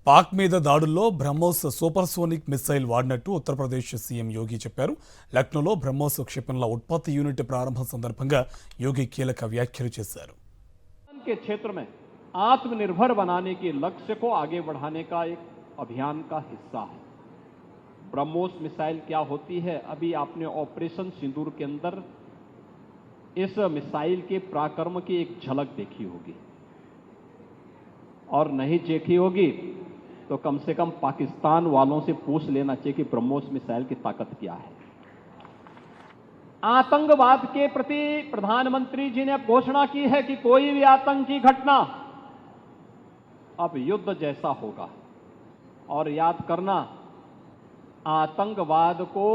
పాక్ మీద దాడుల్లో BrahMos supersonic missile వాడినట్టు ఉత్తరప్రదేశ్ సీఎం యోగి చెప్పారు. లక్నోలో బ్రహ్మోస్ క్షిపణుల ఉత్పత్తి యూనిట్ ప్రారంభం సందర్భంగా యోగి కీలక వ్యాఖ్యలు చేశారు. के क्षेत्र में आत्मनिर्भर बनाने के लक्ष्य को आगे बढ़ाने का एक अभियान का हिस्सा है. ब्रह्मोस मिसाइल क्या होती है, अभी आपने ऑपरेशन सिंदूर के अंदर इस मिसाइल के पराक्रम की एक झलक देखी होगी, और नहीं देखी होगी तो कम से कम पाकिस्तान वालों से पूछ लेना चाहिए कि ब्रह्मोस मिसाइल की ताकत क्या है. आतंकवाद के प्रति प्रधानमंत्री जी ने घोषणा की है कि कोई भी आतंकी घटना अब युद्ध जैसा होगा, और याद करना, आतंकवाद को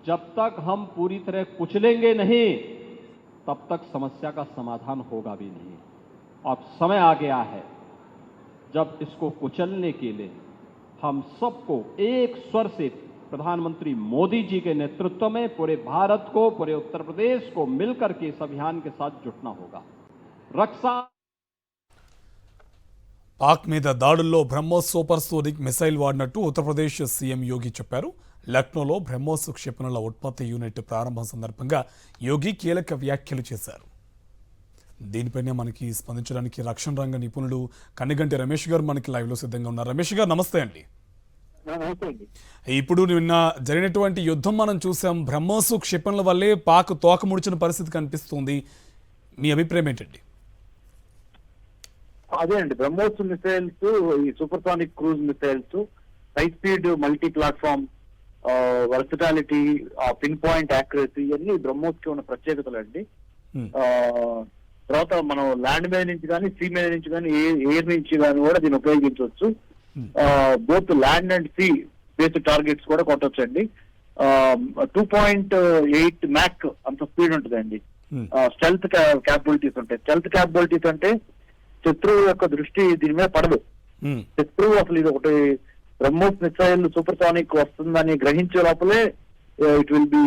जब तक हम पूरी तरह कुचलेंगे नहीं तब तक समस्या का समाधान होगा भी नहीं. अब समय आ गया है जब इसको कुचलने के लिए हम सबको एक स्वर से प्रधानमंत्री मोदी जी के नेतृत्व में पूरे भारत को, पूरे उत्तर प्रदेश को मिलकर के इस अभियान के साथ जुटना होगा. रक्षा పాక్ మీద దాడుల్లో బ్రహ్మోస్ సూపర్సోనిక్ మిసైల్ వాడినట్టు ఉత్తరప్రదేశ్ సీఎం యోగి చెప్పారు. లక్నోలో బ్రహ్మోస్ క్షిపణుల ఉత్పత్తి యూనిట్ ప్రారంభం సందర్భంగా యోగి కీలక వ్యాఖ్యలు చేశారు. దీనిపైనే మనకి స్పందించడానికి రక్షణ రంగ నిపుణులు కన్నిగంటి రమేష్ గారు మనకి లైవ్లో సిద్ధంగా ఉన్నారు. రమేష్ గారు నమస్తే అండి. ఇప్పుడు నిన్న జరిగినటువంటి యుద్ధం మనం చూసాం. బ్రహ్మోస్ క్షిపణుల వల్లే పాక్ తోక ముడిచిన పరిస్థితి కనిపిస్తుంది. మీ అభిప్రాయం ఏంటండి? అదే అండి, బ్రహ్మోస్ మిసైల్స్, ఈ supersonic cruise missiles, high speed multi platform versatility, pin point accuracy, ఇవన్నీ బ్రహ్మోస్ కి ఉన్న ప్రత్యేకతలు అండి. తర్వాత మనం ల్యాండ్ మీద నుంచి కానీ, సీ మీద నుంచి కానీ, ఎయిర్ నుంచి కానీ కూడా దీన్ని ఉపయోగించవచ్చు. Both land and sea based targets కూడా కొట్టొచ్చండి. 2.8 మ్యాక్ అంత స్పీడ్ ఉంటుందండి. స్టెల్త్ క్యాపబిలిటీస్ ఉంటాయి. స్టెల్త్ క్యాపబిలిటీస్ అంటే శత్రువు యొక్క దృష్టి దీని మీద పడదు. శత్రువు అసలు ఇది ఒకటి బ్రహ్మోస్ మిసైల్ సూపర్సానిక్ వస్తుందని గ్రహించే లోపలే it will be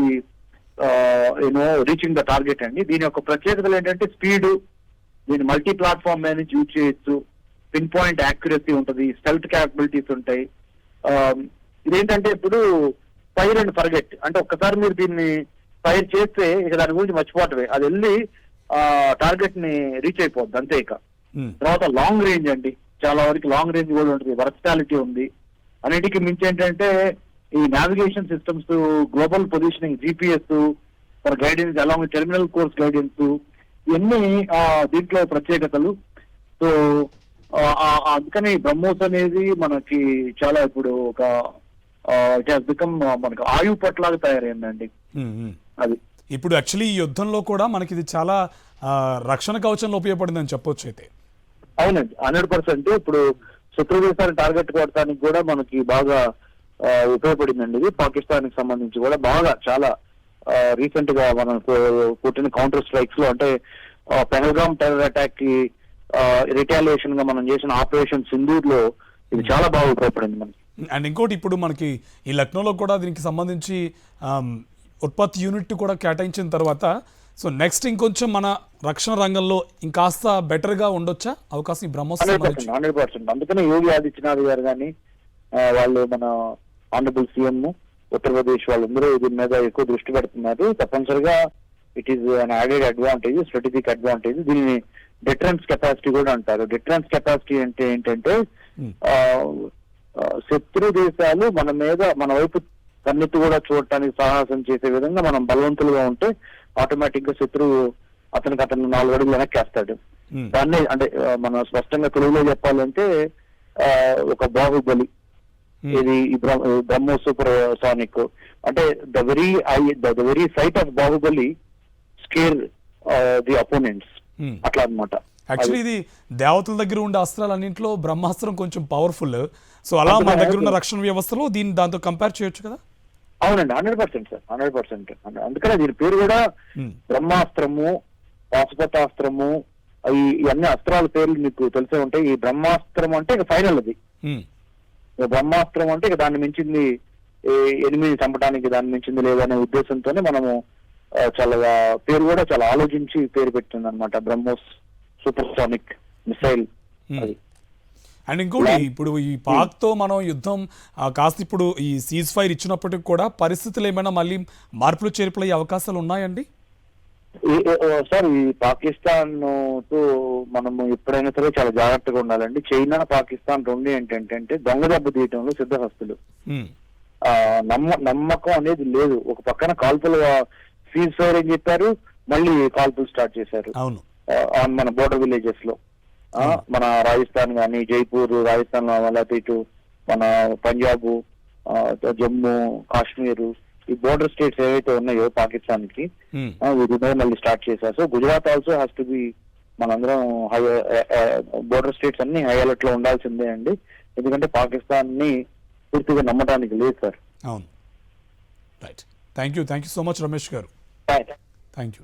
reaching the target అండి. దీని యొక్క ప్రత్యేకతలు ఏంటంటే స్పీడ్, దీని మల్టీ ప్లాట్ఫామ్ మీద నుంచి యూజ్ చేయొచ్చు, పిన్ పాయింట్ యాక్యురసీ ఉంటుంది, స్టెల్త్ క్యాపబిలిటీస్ ఉంటాయి. ఇదేంటంటే ఇప్పుడు ఫైర్ అండ్ ఫర్గెట్ అంటే ఒక్కసారి మీరు దీన్ని ఫైర్ చేస్తే ఇక దాని గురించి మర్చిపోవటమే, అది వెళ్ళి టార్గెట్ ని రీచ్ అయిపోద్ది అంతే. ఇక తర్వాత లాంగ్ రేంజ్ అండి, చాలా వరకు లాంగ్ రేంజ్ కూడా ఉంటుంది, వర్సిటాలిటీ ఉంది. అన్నిటికీ మించి ఏంటంటే ఈ navigation systems, global positioning, GPS for guidance, along terminal course guidance, ఇవన్నీ దీంట్లో ప్రత్యేకతలు. సో అందుకని బ్రహ్మోస్ అనేది మనకి చాలా ఇప్పుడు ఒక ఇట్ హాస్ బికమ్ మనకు ఆయువు పట్లాగా తయారైందండి. అది ఇప్పుడు యాక్చువల్లీ ఈ యుద్ధంలో కూడా మనకి ఇది చాలా రక్షణ కవచంలో ఉపయోగపడిందని చెప్పొచ్చు. అయితే అవునండి, 100%. ఇప్పుడు శత్రు దేశాన్ని టార్గెట్ కొట్టడానికి కూడా మనకి బాగా ఉపయోగపడిందండి. ఇది పాకిస్తాన్ కి సంబంధించి కూడా బాగా చాలా రీసెంట్ గా మనం పుట్టిన కౌంటర్ స్ట్రైక్స్ లో, అంటే పెహల్గామ్ టెర్రర్ అటాక్ కి రిటాలియేషన్ గా మనం చేసిన ఆపరేషన్ సింధూర్ లో ఇది చాలా బాగా ఉపయోగపడింది మనకి. అండ్ ఇంకోటి, ఇప్పుడు మనకి ఈ లక్నోలో కూడా దీనికి సంబంధించి ఉత్పత్తి యూనిట్ కూడా కేటాయించిన తర్వాత సో నెక్స్ట్ ఇంకొంచెం మన రక్షణ రంగంలో ఇంకాస్త బెటర్ గా ఉండొచ్చా అవకాశం ఈ బ్రహ్మోస్? 100%. అందుకనే యోగి ఆదిత్యనాథ్ గారు కానీ వాళ్ళు, మన ఆనరబుల్ సీఎం ఉత్తరప్రదేశ్ వాళ్ళందరూ దీని మీద ఎక్కువ దృష్టి పెడుతున్నారు. తప్పనిసరిగా it is an added advantage, strategic advantage. దీన్ని డిటరెన్స్ కెపాసిటీ కూడా అంటారు. డిటరెన్స్ కెపాసిటీ అంటే ఏంటంటే శత్రు దేశాలు మన మీద, మన వైపు కన్నెత్తి కూడా చూడటానికి సాహసం చేసే విధంగా మనం బలవంతులుగా ఉంటే ఆటోమేటిక్ గా శత్రువు అతను 4 అడుగులు వెనక్కేస్తాడు. దాన్ని అంటే మనం స్పష్టంగా తెలుగులో చెప్పాలంటే ఒక బాహుబలి, ఇది బ్రహ్మోస్ సూపర్ సానిక్ అంటే the very sight of Baahubali scare the opponents, అట్లా అన్నమాట. యాక్చువల్లీ ఇది దేవతల దగ్గర ఉండే అస్త్రాలన్నింటిలో బ్రహ్మాస్త్రం కొంచెం పవర్ఫుల్. సో అలా మన దగ్గర ఉన్న రక్షణ వ్యవస్థలో దాంతో కంపేర్ చేయొచ్చు కదా? అవునండి, 100% సార్, 100%. అందుకనే దీని పేరు కూడా బ్రహ్మాస్త్రము, పాశుపతాస్త్రము, ఇవన్నీ అస్త్రాల పేర్లు మీకు తెలిసే ఉంటాయి. ఈ బ్రహ్మాస్త్రం అంటే ఇక ఫైనల్, అది బ్రహ్మాస్త్రం అంటే ఇక దాన్ని మించింది ఎనిమిది చంపడానికి దాన్ని మించింది లేదనే ఉద్దేశంతోనే మనము చాలా పేరు కూడా చాలా ఆలోచించి పేరు పెట్టింది అనమాట, బ్రహ్మోస్ సూపర్సానిక్ మిసైల్. అండ్ ఇంకోటి ఇప్పుడు ఈ పాక్తో మనం యుద్ధం కాస్త ఇప్పుడు ఈ సీజ్ ఫైర్ ఇచ్చినప్పటికి కూడా పరిస్థితులు ఏమైనా మళ్ళీ మార్పులు చేర్పులు అయ్యే అవకాశాలు ఉన్నాయండి? సార్, ఈ పాకిస్తాన్ తో మనము ఎప్పుడైనా సరే చాలా జాగ్రత్తగా ఉండాలండి. చైనా పాకిస్తాన్ రెండు ఏంటంటే దొంగ దెబ్బ తీయటంలో సిద్ధహస్తులు. నమ్మకం అనేది లేదు. ఒక పక్కన కాల్పులు సీజ్ ఫైర్ అని చెప్పారు, మళ్ళీ కాల్పులు స్టార్ట్ చేశారు అవును మన బోర్డర్ విలేజెస్ లో. మన రాజస్థాన్ గానీ, జైపూర్ రాజస్థాన్ లేకపోతే ఇటు మన పంజాబ్, జమ్మూ కాశ్మీర్, ఈ బోర్డర్ స్టేట్స్ ఏవైతే ఉన్నాయో పాకిస్తాన్ కి వీటి మళ్ళీ స్టార్ట్ చేశారు. So Gujarat also has to be, మనందరం బోర్డర్ స్టేట్స్ అన్ని హై అలర్ట్ లో ఉండాల్సిందే అండి. ఎందుకంటే పాకిస్తాన్ ని పూర్తిగా నమ్మడానికి లేదు సార్. అవును right. Thank you so much Ramesh గారు. Thank you.